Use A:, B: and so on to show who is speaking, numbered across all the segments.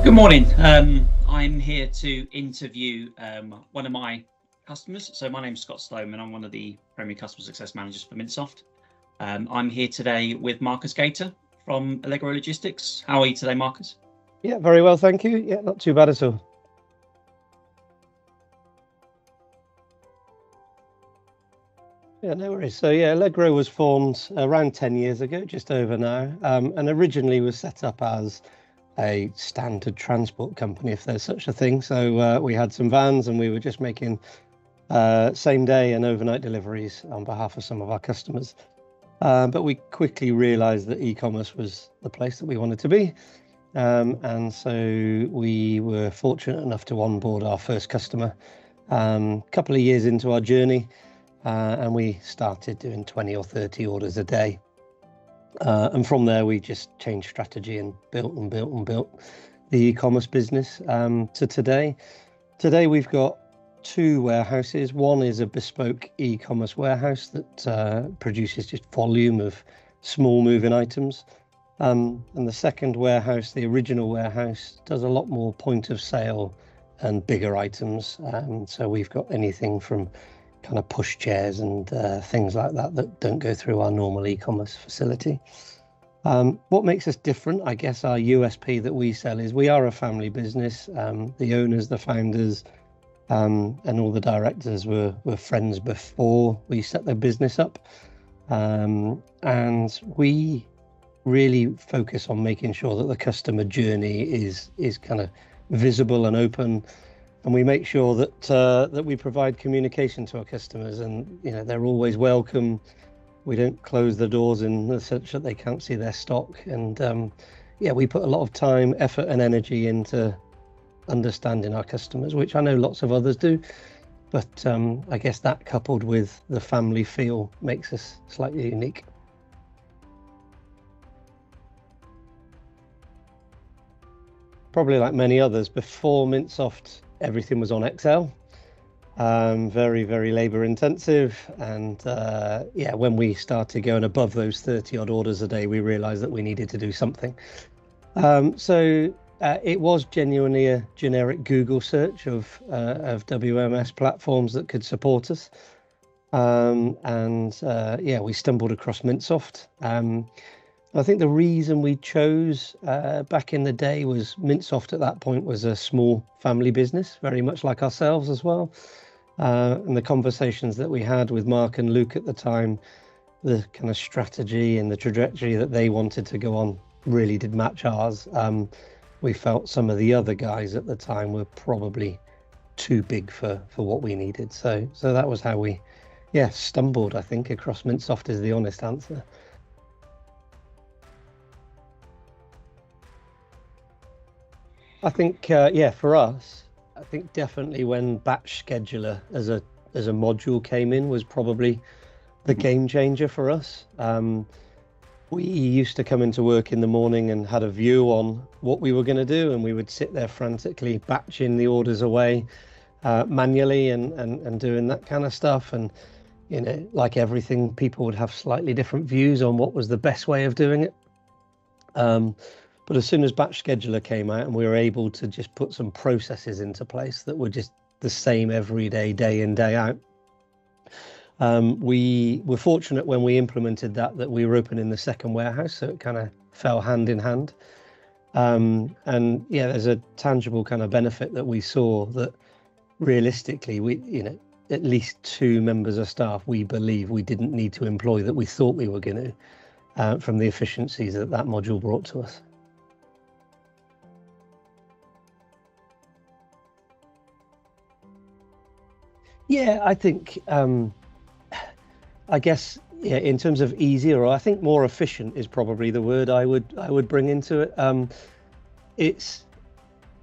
A: Good morning. I'm here to interview one of my customers. So my name's Scott Sloan and I'm one of the Premier Customer Success Managers for Mintsoft. I'm here today with Marcus Gator from Allegro Logistics. How are you today, Marcus?
B: Yeah, very well, thank you. Yeah, not too bad at all. Yeah, no worries. So yeah, Allegro was formed around 10 years ago, just over now, and originally was set up as a standard transport company, if there's such a thing. So we had some vans and we were just making same day and overnight deliveries on behalf of some of our customers. But we quickly realized that e-commerce was the place that we wanted to be. And so we were fortunate enough to onboard our first customer a couple of years into our journey, and we started doing 20 or 30 orders a day. And from there, we just changed strategy and built the e-commerce business to today. Today, we've got two warehouses. One is a bespoke e-commerce warehouse that produces just volume of small moving items. And the second warehouse, the original warehouse, does a lot more point of sale and bigger items. So we've got anything from kind of push chairs and things like that don't go through our normal e-commerce facility. What makes us different, I guess our USP that we sell is we are a family business. The owners, the founders, and all the directors were friends before we set the business up. And we really focus on making sure that the customer journey is kind of visible and open, and we make sure that that we provide communication to our customers, and they're always welcome. We don't close the doors in such that they can't see their stock, and we put a lot of time, effort and energy into understanding our customers, which I know lots of others do, but I guess that coupled with the family feel makes us slightly unique. Probably like many others, before Mintsoft, everything was on Excel. Very, very labor intensive. And when we started going above those 30 odd orders a day, we realized that we needed to do something. So it was genuinely a generic Google search of WMS platforms that could support us. We stumbled across Mintsoft. I think the reason we chose back in the day was Mintsoft at that point was a small family business, very much like ourselves as well. And the conversations that we had with Mark and Luke at the time, the kind of strategy and the trajectory that they wanted to go on really did match ours. We felt some of the other guys at the time were probably too big for what we needed. So that was how we stumbled, I think, across Mintsoft is the honest answer. I think, for us, I think definitely when batch scheduler as a module came in was probably the game changer for us. We used to come into work in the morning and had a view on what we were going to do, and we would sit there frantically batching the orders away manually and doing that kind of stuff. And, like everything, people would have slightly different views on what was the best way of doing it. But as soon as Batch Scheduler came out and we were able to just put some processes into place that were just the same every day, day in, day out, we were fortunate when we implemented that we were opening the second warehouse, so it kind of fell hand in hand. There's a tangible kind of benefit that we saw that realistically, we, at least 2 members of staff, we believe we didn't need to employ that we thought we were going to, from the efficiencies that module brought to us. Yeah, I think, I guess, in terms of easier, or I think more efficient is probably the word I would bring into it. It's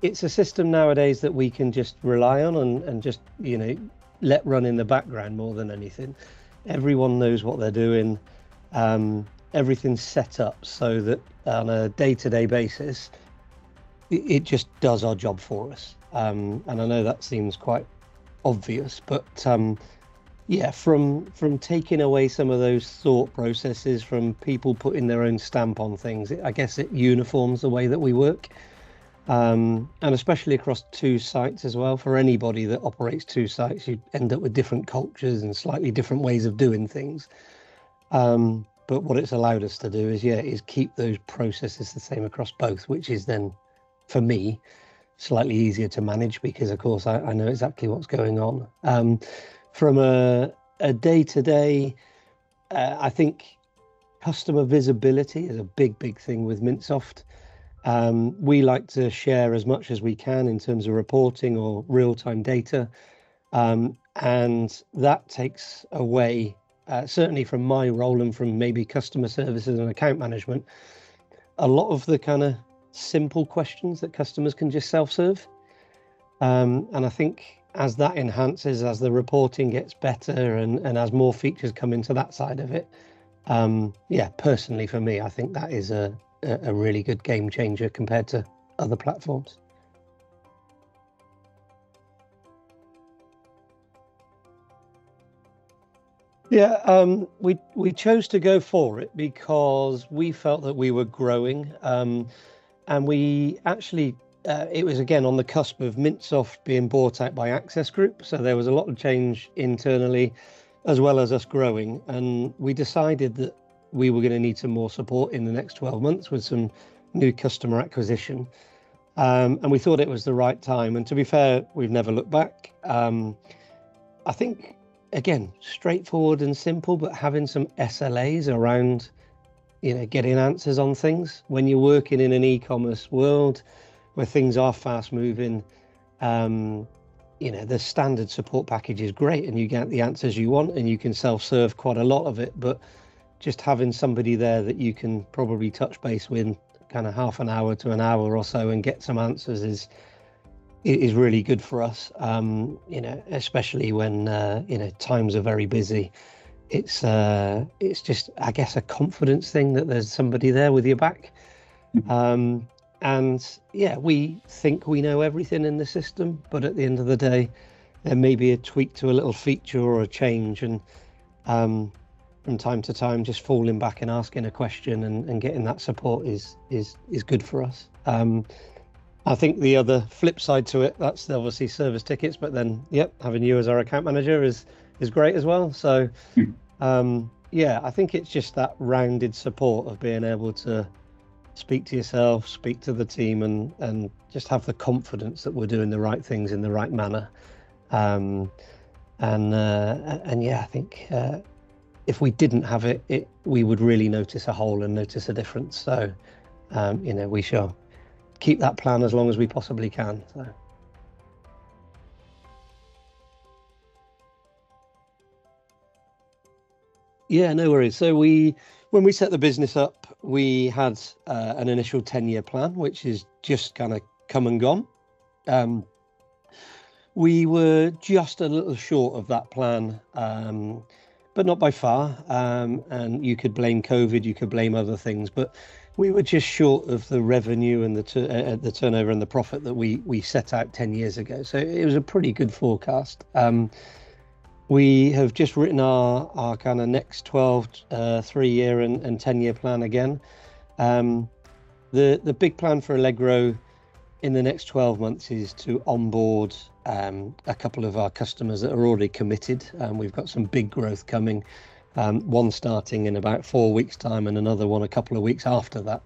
B: a system nowadays that we can just rely on and just, let run in the background more than anything. Everyone knows what they're doing. Everything's set up so that on a day-to-day basis, it just does our job for us. And I know that seems quite obvious, but from taking away some of those thought processes, from people putting their own stamp on things, I guess it uniforms the way that we work. And especially across two sites as well. For anybody that operates two sites, you end up with different cultures and slightly different ways of doing things. But what it's allowed us to do is keep those processes the same across both, which is then, for me, slightly easier to manage because, of course, I know exactly what's going on. From a day-to-day, I think customer visibility is a big thing with Mintsoft. We like to share as much as we can in terms of reporting or real-time data. And that takes away, certainly from my role and from maybe customer services and account management, a lot of the kind of simple questions that customers can just self-serve. And I think as that enhances, as the reporting gets better and as more features come into that side of it, personally for me, I think that is a really good game changer compared to other platforms. Yeah, we chose to go for it because we felt that we were growing, and we actually it was again on the cusp of Mintsoft being bought out by Access Group, so there was a lot of change internally, as well as us growing, and we decided that we were going to need some more support in the next 12 months with some new customer acquisition, and we thought it was the right time. And to be fair, we've never looked back. I think, again, straightforward and simple, but having some SLAs around, getting answers on things. When you're working in an e-commerce world where things are fast moving, the standard support package is great and you get the answers you want and you can self-serve quite a lot of it. But just having somebody there that you can probably touch base with kind of half an hour to an hour or so and get some answers is really good for us, especially when times are very busy. It's just, I guess, a confidence thing that there's somebody there with your back. And yeah, we think we know everything in the system, but at the end of the day, there may be a tweak to a little feature or a change, and from time to time, just falling back and asking a question and getting that support is good for us. I think the other flip side to it, that's obviously service tickets, but then, having you as our account manager is great as well. So, I think it's just that rounded support of being able to speak to yourself, speak to the team, and just have the confidence that we're doing the right things in the right manner. I think if we didn't have it, we would really notice a hole and notice a difference. So, we shall keep that plan as long as we possibly can. So. Yeah, no worries. So when we set the business up, we had an initial 10-year plan, which is just kind of come and gone. We were just a little short of that plan, but not by far. And you could blame COVID, you could blame other things, but we were just short of the revenue and the turnover and the profit that we set out 10 years ago. So it was a pretty good forecast. We have just written our kind of next 12, 3-year and 10-year plan again. The big plan for Allegro in the next 12 months is to onboard a couple of our customers that are already committed. We've got some big growth coming. One starting in about 4 weeks' time and another one a couple of weeks after that.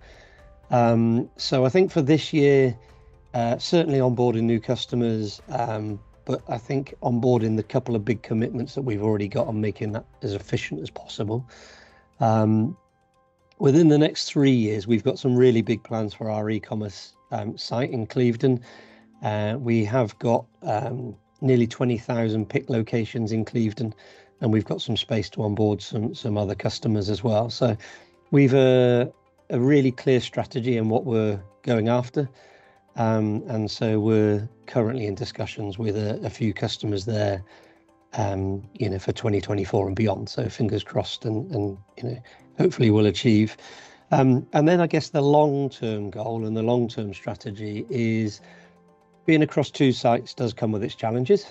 B: So I think for this year, certainly onboarding new customers, but I think onboarding the couple of big commitments that we've already got and making that as efficient as possible. Within the next 3 years, we've got some really big plans for our e-commerce site in Clevedon. We have got nearly 20,000 pick locations in Clevedon, and we've got some space to onboard some other customers as well. So we've a really clear strategy in what we're going after. And so we're currently in discussions with a few customers there, for 2024 and beyond. So fingers crossed, and hopefully we'll achieve. And then I guess the long-term goal and the long-term strategy is being across two sites does come with its challenges.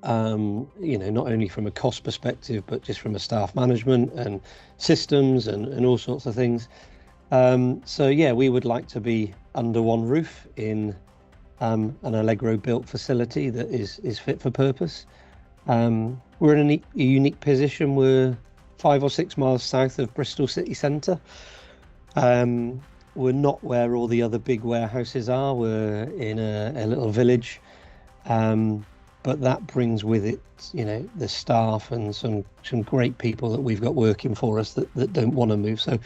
B: Not only from a cost perspective, but just from a staff management and systems and all sorts of things. So yeah, we would like to be under one roof in an Allegro built facility that is fit for purpose. We're in a unique position. We're 5 or 6 miles south of Bristol city centre. We're not where all the other big warehouses are. We're in a little village, but that brings with it, the staff and some great people that we've got working for us that don't want to move. So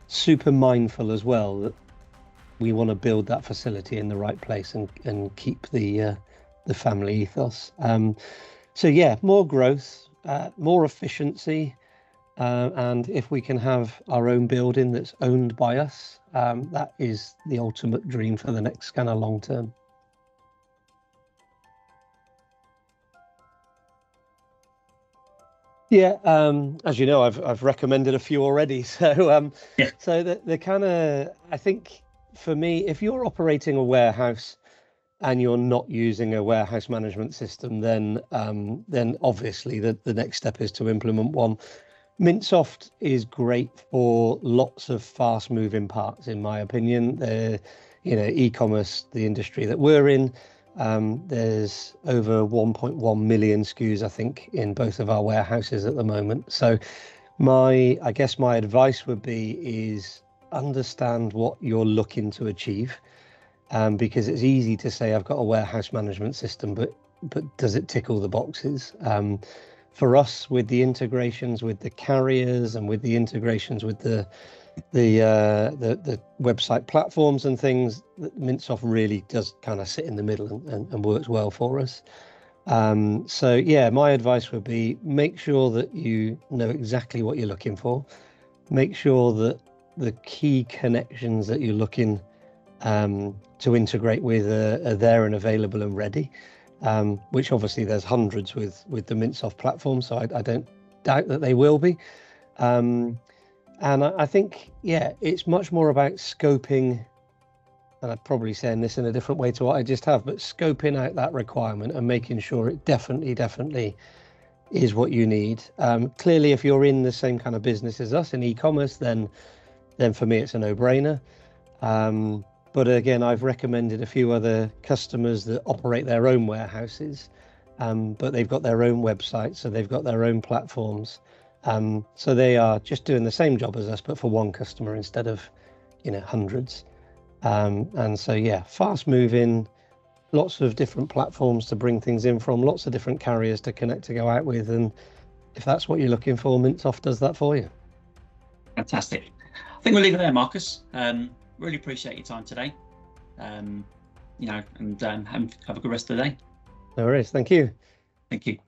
B: super mindful as well that we want to build that facility in the right place and keep the family ethos. So yeah, more growth, more efficiency, and if we can have our own building that's owned by us, that is the ultimate dream for the next kind of long term. Yeah, as you know, I've recommended a few already. So
A: Yeah.
B: so the kind of, I think for me, if you're operating a warehouse and you're not using a warehouse management system, then obviously the next step is to implement one. Mintsoft is great for lots of fast moving parts, in my opinion. E-commerce, the industry that we're in, there's over 1.1 million SKUs, I think, in both of our warehouses at the moment. So I guess my advice would be is understand what you're looking to achieve. Because it's easy to say I've got a warehouse management system, but does it tick all the boxes? For us, with the integrations with the carriers and with the integrations with the website platforms and things, Mintsoft really does kind of sit in the middle and works well for us. So yeah, my advice would be make sure that you know exactly what you're looking for. Make sure that the key connections that you're looking to integrate with are there and available and ready, which obviously there's hundreds with the Mintsoft platform, so I don't doubt that they will be. And I think, yeah, it's much more about scoping, and I'm probably saying this in a different way to what I just have, but scoping out that requirement and making sure it definitely is what you need. Clearly, if you're in the same kind of business as us in e-commerce, then for me it's a no-brainer. But again, I've recommended a few other customers that operate their own warehouses, but they've got their own website, so they've got their own platforms. So they are just doing the same job as us, but for one customer instead of, hundreds. And so, yeah, fast moving, lots of different platforms to bring things in from, lots of different carriers to connect to go out with. And if that's what you're looking for, Mintsoft does that for you.
A: Fantastic. I think we'll leave it there, Marcus. Really appreciate your time today. And have a good rest of the day.
B: No worries. Thank you.
A: Thank you.